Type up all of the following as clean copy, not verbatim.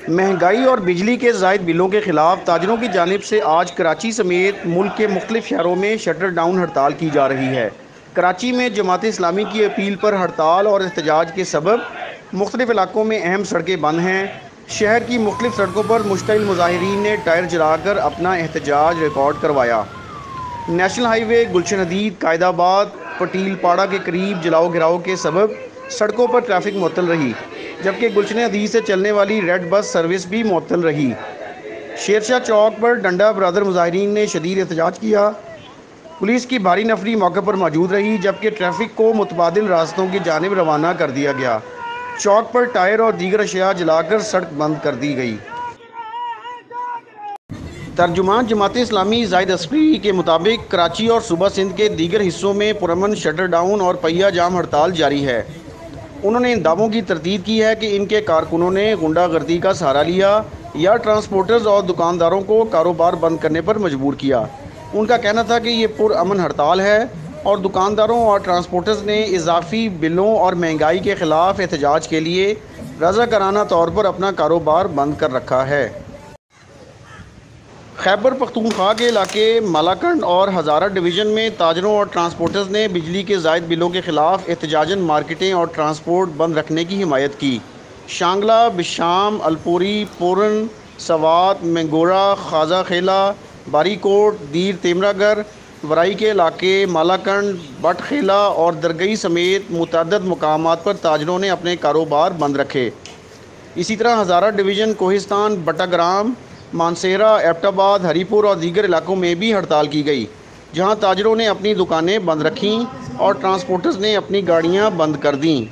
महंगाई और बिजली के ज़ायद बिलों के ख़िलाफ़ ताजरों की जानिब से आज कराची समेत मुल्क के मुख्तलिफ शहरों में शटर डाउन हड़ताल की जा रही है। कराची में जमात इस्लामी की अपील पर हड़ताल और एहतजाज के सबब मुख्तलिफ इलाकों में अहम सड़कें बंद हैं। शहर की मुख्तलिफ सड़कों पर मुश्तइल मुजाहिरीन ने टायर जलाकर अपना एहतजाज रिकॉर्ड करवाया। नेशनल हाईवे गुलशन हदीद कायदाबाद पटील पाड़ा के करीब जलाओ गिराओ के सबब सड़कों पर ट्रैफिक मुअत्तल रही, जबकि गुलशन हदीद से चलने वाली रेड बस सर्विस भी मुअत्तल रही। शेरशाह चौक पर डंडा बरदर मुजाहिरीन ने शदीद एहतजाज किया। पुलिस की भारी नफरी मौके पर मौजूद रही, जबकि ट्रैफिक को मुतबादिल रास्तों की जानिब रवाना कर दिया गया। चौक पर टायर और दीगर अशिया जलाकर सड़क बंद कर दी गई। तर्जुमान जमात इस्लामी जाहिद अस्करी के मुताबिक कराची और सूबा सिंध के दीगर हिस्सों में पुरअमन शटर डाउन और पहिया जाम हड़ताल जारी है। उन्होंने इन दावों की तरदीद की है कि इनके कारकुनों ने गुंडागर्दी का सहारा लिया या ट्रांसपोर्टर्स और दुकानदारों को कारोबार बंद करने पर मजबूर किया। उनका कहना था कि ये पुरअमन हड़ताल है और दुकानदारों और ट्रांसपोर्टर्स ने इजाफी बिलों और महंगाई के ख़िलाफ़ एहतजाज के लिए रज़ाकाराना तौर पर अपना कारोबार बंद कर रखा है। खैबर पख्तूनख्वा के इलाके मालाकंड और हज़ारा डिवीज़न में ताजरों और ट्रांसपोर्टर्स ने बिजली के ज़ायद बिलों के ख़िलाफ़ एहतजाजन मार्केटें और ट्रांसपोर्ट बंद रखने की हिमायत की। शांगला, बिशाम, अलपुरी, पोरन, सवात, मंगोरा, खाजा खेला, बारीकोट, दीर तेमरागर, वराई के इलाके मालाकंड, बट खेला और दरगई समेत मुतअद्दिद मकामात पर ताजरों ने अपने कारोबार बंद रखे। इसी तरह हज़ारा डिवीज़न, कोहिस्तान, बटाग्राम, मानसेरा, एबटाबाद, हरीपुर और दीगर इलाकों में भी हड़ताल की गई, जहां ताजरों ने अपनी दुकानें बंद रखीं और ट्रांसपोर्टर्स ने अपनी गाड़ियां बंद कर दीं।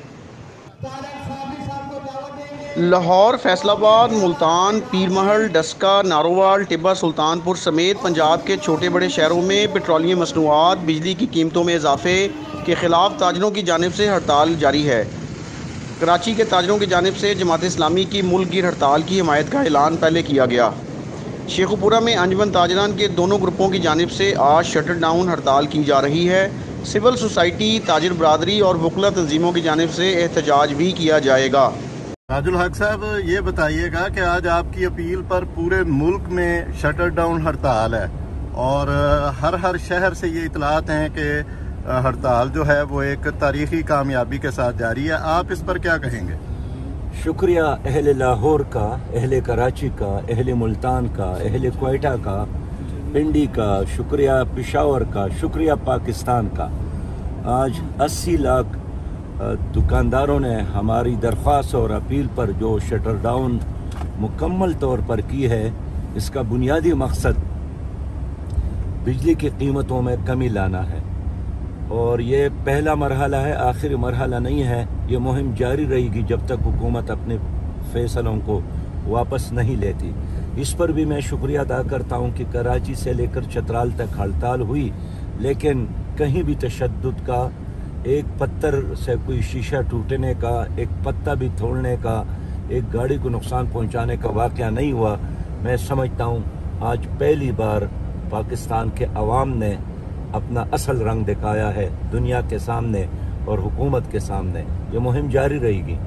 लाहौर, फैसलाबाद, मुल्तान, पीरमहल, डस्का, नारोवाल, टिब्बा सुल्तानपुर समेत पंजाब के छोटे बड़े शहरों में पेट्रोलियम मसनूआत, बिजली की कीमतों में इजाफे के ख़िलाफ़ ताजरों की जानिब से हड़ताल जारी है। कराची के ताजरों की जानिब से जमात इस्लामी की मुल्क गिर हड़ताल की हिमायत का ऐलान पहले किया गया। शेखुपुरा में अंजुमन ताजरान के दोनों ग्रुपों की जानिब से आज शटर डाउन हड़ताल की जा रही है। सिविल सोसाइटी, ताजिर बरादरी और वकला तंजीमों की जानिब से एहतजाज भी किया जाएगा। ताजुल हक साहब, ये बताइएगा कि आज आपकी अपील पर पूरे मुल्क में शटर डाउन हड़ताल है और हर शहर से ये इतलात हैं कि हड़ताल जो है वो एक तारीखी कामयाबी के साथ जारी है। आप इस पर क्या कहेंगे? शुक्रिया अहले लाहौर का, अहले कराची का, अहले मुल्तान का, अहले क्वेटा का, पिंडी का, शुक्रिया पेशावर का, शुक्रिया पाकिस्तान का। आज 80 लाख दुकानदारों ने हमारी दरख्वास्त और अपील पर जो शटर डाउन मुकम्मल तौर पर की है, इसका बुनियादी मकसद बिजली की कीमतों में कमी लाना है और ये पहला मरहला है, आखिरी मरहला नहीं है। ये मुहिम जारी रहेगी जब तक हुकूमत अपने फैसलों को वापस नहीं लेती। इस पर भी मैं शुक्रिया अदा करता हूँ कि कराची से लेकर चतराल तक हड़ताल हुई, लेकिन कहीं भी तशद्दुद का, एक पत्थर से कोई शीशा टूटने का, एक पत्ता भी तोड़ने का, एक गाड़ी को नुकसान पहुँचाने का वाक़या नहीं हुआ। मैं समझता हूँ आज पहली बार पाकिस्तान के अवाम ने अपना असल रंग दिखाया है दुनिया के सामने और हुकूमत के सामने। ये मुहिम जारी रहेगी।